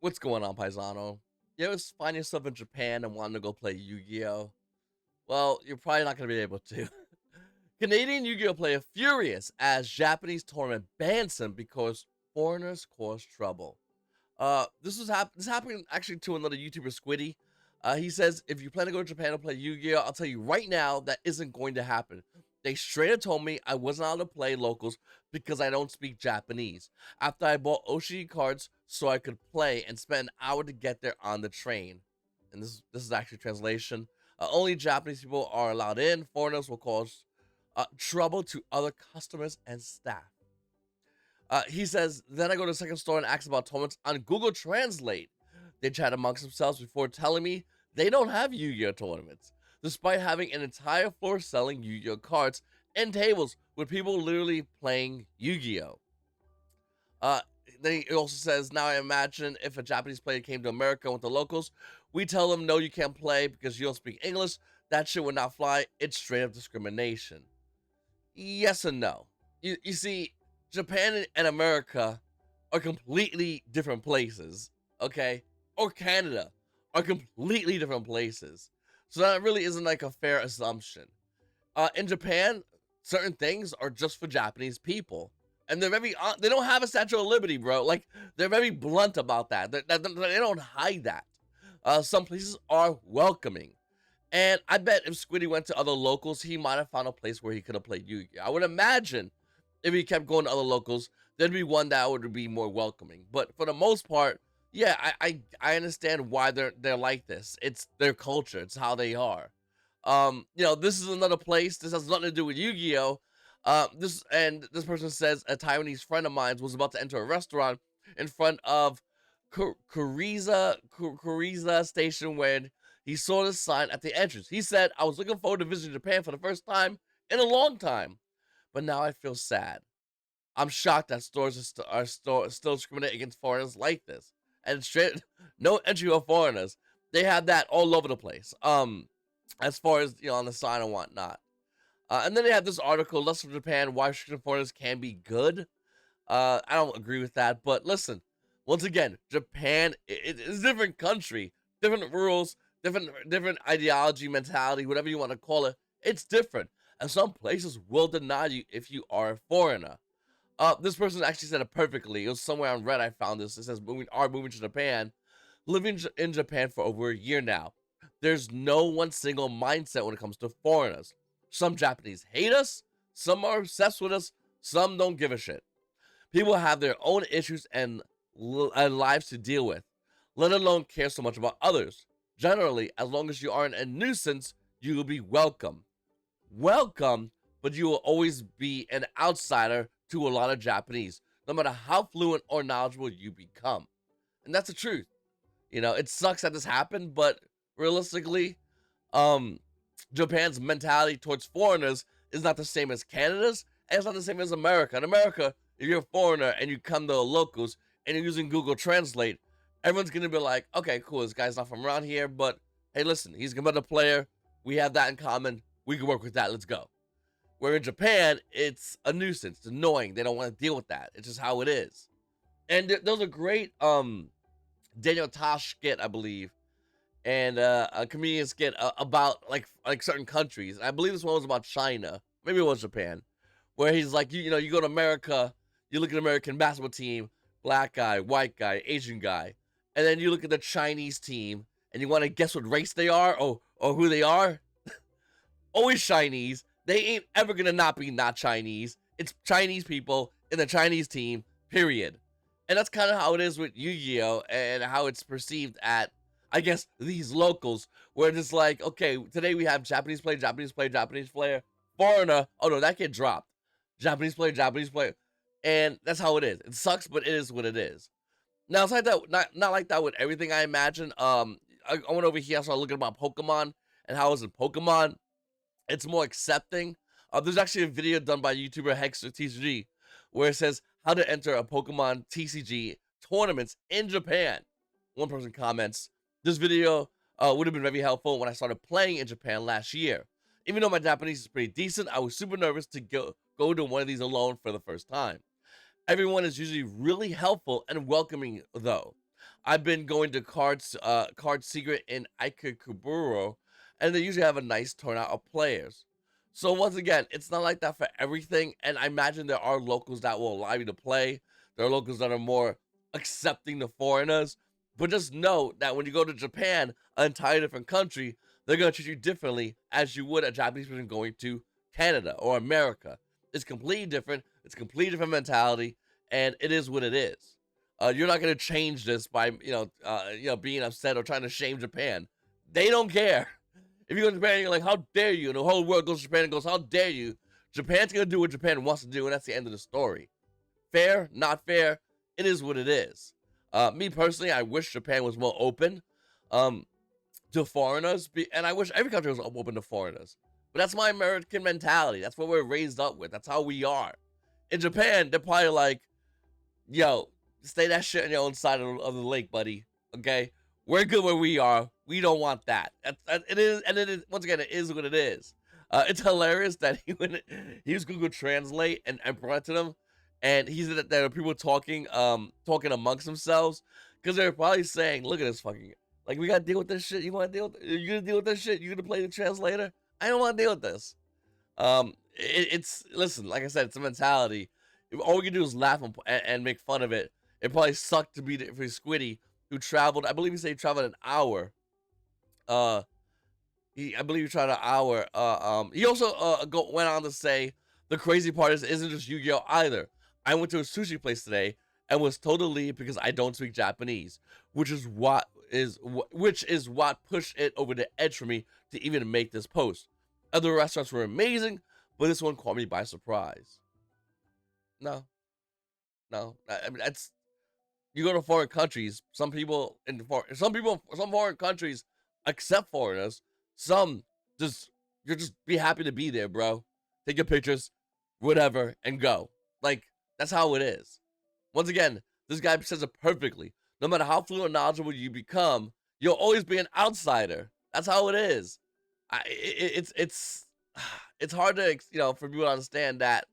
What's going on, Paisano? You ever find yourself in Japan and wanting to go play Yu-Gi-Oh? Well, you're probably not going to be able to. Canadian Yu-Gi-Oh player furious as Japanese tournament bans him because foreigners cause trouble. This happened actually to another YouTuber, Squiddy. He says, if you plan to go to Japan to play Yu-Gi-Oh, I'll tell you right now that isn't going to happen. They straight up told me I wasn't allowed to play locals because I don't speak Japanese. After I bought OCG cards so I could play and spent an hour to get there on the train. And this is actually translation. Only Japanese people are allowed in. Foreigners will cause trouble to other customers and staff. He says, then I go to the second store and ask about tournaments on Google Translate. They chat amongst themselves before telling me they don't have Yu-Gi-Oh tournaments, despite having an entire floor selling Yu-Gi-Oh cards and tables with people literally playing Yu-Gi-Oh. Then he also says, now I imagine if a Japanese player came to America with the locals, we tell them, no, you can't play because you don't speak English. That shit would not fly. It's straight up discrimination. Yes and no. You see, Japan and America are completely different places, okay? Or Canada are completely different places. So that really isn't like a fair assumption. In Japan, certain things are just for Japanese people. And they're very, they don't have a Statue of Liberty, bro. Like, they're very blunt about that. They don't hide that. Some places are welcoming. And I bet if Squiddy went to other locals, he might have found a place where he could have played Yu-Gi-Oh. I would imagine if he kept going to other locals, there'd be one that would be more welcoming. But for the most part, yeah, I understand why they're like this. It's their culture. It's how they are. This is another place. This has nothing to do with Yu-Gi-Oh. This person says a Taiwanese friend of mine was about to enter a restaurant in front of Kuriza station when he saw the sign at the entrance. He said, I was looking forward to visiting Japan for the first time in a long time, but now I feel sad. I'm shocked that stores are still discriminating against foreigners like this. And straight, no entry for foreigners. They have that all over the place. As far as, on the sign and whatnot. And then they have this article, Less from Japan, Why Restricting Foreigners Can Be Good. I don't agree with that, but listen, once again, Japan, it's a different country, different rules, different ideology, mentality, whatever you want to call it. It's different. And some places will deny you if you are a foreigner. This person actually said it perfectly. It was somewhere on Reddit I found this. It says, moving to Japan, living in Japan for over a year now. There's no one single mindset when it comes to foreigners. Some Japanese hate us, some are obsessed with us, some don't give a shit. People have their own issues and lives to deal with, let alone care so much about others. Generally, as long as you aren't a nuisance, you will be welcome. Welcome, but you will always be an outsider to a lot of Japanese, no matter how fluent or knowledgeable you become. And that's the truth. It sucks that this happened, but realistically, Japan's mentality towards foreigners is not the same as Canada's, and it's not the same as America. In America, if you're a foreigner and you come to the locals and you're using Google Translate, everyone's gonna be like, okay, cool, this guy's not from around here, but hey, listen, he's a competitive player. We have that in common. We can work with that. Let's go. Where in Japan, it's a nuisance. It's annoying. They don't want to deal with that. It's just how it is. And there was a great Daniel Tosh skit, I believe, and a comedian skit about like certain countries. I believe this one was about China. Maybe it was Japan, where he's like, you go to America, you look at the American basketball team, black guy, white guy, Asian guy, and then you look at the Chinese team, and you want to guess what race they are or who they are. Always Chinese. They ain't ever gonna not be not Chinese. It's Chinese people in the Chinese team, period. And that's kind of how it is with Yu-Gi-Oh! And how it's perceived at, I guess, these locals, where it's like, okay, today we have Japanese player, foreigner, oh no, that kid dropped. Japanese player. And that's how it is. It sucks, but it is what it is. Now, it's like that, not like that with everything, I imagine. I went over here, I started looking about Pokemon, and how is it Pokemon? It's more accepting. There's actually a video done by YouTuber Hexter TCG where it says how to enter a Pokemon TCG tournaments in Japan. One person comments, this video would have been very helpful when I started playing in Japan last year. Even though my Japanese is pretty decent, I was super nervous to go to one of these alone for the first time. Everyone is usually really helpful and welcoming though. I've been going to Card Secret in Ikebukuro, and they usually have a nice turnout of players. So once again, it's not like that for everything, and I imagine there are locals that will allow you to play. There are locals that are more accepting to foreigners, but just know that when you go to Japan, an entire different country, they're gonna treat you differently as you would a Japanese person going to Canada or America. It's completely different. It's a completely different mentality, and it is what it is. You're not gonna change this by being upset or trying to shame Japan. They don't care. If you go to Japan, you're like, how dare you? And the whole world goes to Japan and goes, how dare you? Japan's gonna do what Japan wants to do, and that's the end of the story. Fair, not fair, it is what it is. Me personally, I wish Japan was more open to foreigners, and I wish every country was open to foreigners. But that's my American mentality. That's what we're raised up with. That's how we are. In Japan, they're probably like, yo, stay that shit on your own side of the lake, buddy. Okay? We're good where we are. We don't want that. It is, and it is, once again, it is what it is. It's hilarious that he used Google Translate and brought it to them, and he said that there are people talking amongst themselves, because they're probably saying, look at this fucking, like, we gotta deal with this shit. You wanna deal with, you gonna deal with this shit? You gonna play the translator? I don't wanna deal with this. It's, listen, like I said, it's a mentality. All we can do is laugh and make fun of it. It probably sucked to be for Squiddy, who traveled, I believe he said he traveled an hour. I believe he traveled an hour. He also went on to say, the crazy part isn't just Yu-Gi-Oh! Either. I went to a sushi place today and was told to leave because I don't speak Japanese, which is what pushed it over the edge for me to even make this post. Other restaurants were amazing, but this one caught me by surprise. No. I mean, that's, you go to foreign countries. Some foreign countries accept foreigners. Some you're just be happy to be there, bro. Take your pictures, whatever, and go. Like, that's how it is. Once again, this guy says it perfectly. No matter how fluent and knowledgeable you become, you'll always be an outsider. That's how it is. It's hard to, for people to understand that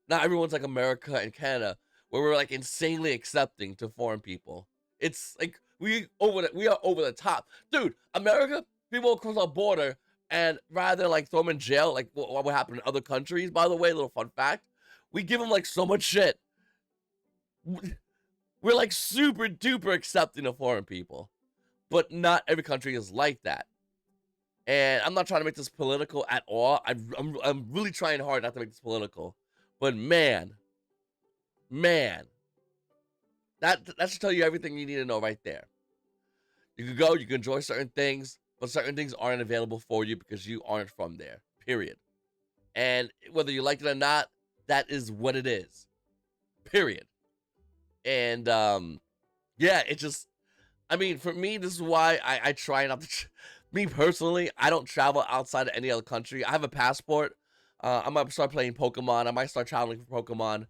not everyone's like America and Canada, where we're like insanely accepting to foreign people. It's like we are over the top, dude. America, people cross our border, and rather than like throw them in jail, like what would happen in other countries. By the way, little fun fact: we give them like so much shit. We're like super duper accepting of foreign people, but not every country is like that. And I'm not trying to make this political at all. I'm really trying hard not to make this political, but man, that should tell you everything you need to know right there. You can go, you can enjoy certain things, but certain things aren't available for you because you aren't from there, period. And whether you like it or not, that is what it is, period. And yeah, it just, I mean, for me, this is why I try not to, me personally, I don't travel outside of any other country. I have a passport. I might start playing Pokemon. I might start traveling for Pokemon.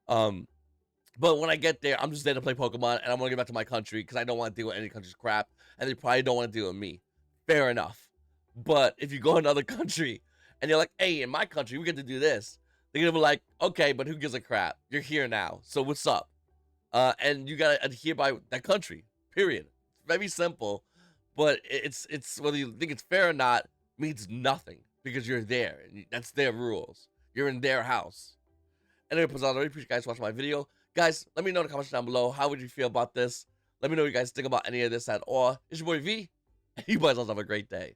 But when I get there, I'm just there to play Pokemon, and I'm gonna get back to my country because I don't want to deal with any country's crap, and they probably don't want to deal with me. Fair enough. But if you go to another country and you're like, hey, in my country, we get to do this, they're gonna be like, okay, but who gives a crap? You're here now, so what's up? And you gotta adhere by that country. Period. It's very simple, but it's whether you think it's fair or not means nothing because you're there, and that's their rules. You're in their house. Anyway, I really appreciate you guys watching my video. Guys, let me know in the comments down below, how would you feel about this? Let me know what you guys think about any of this at all. It's your boy V, and you guys all have a great day.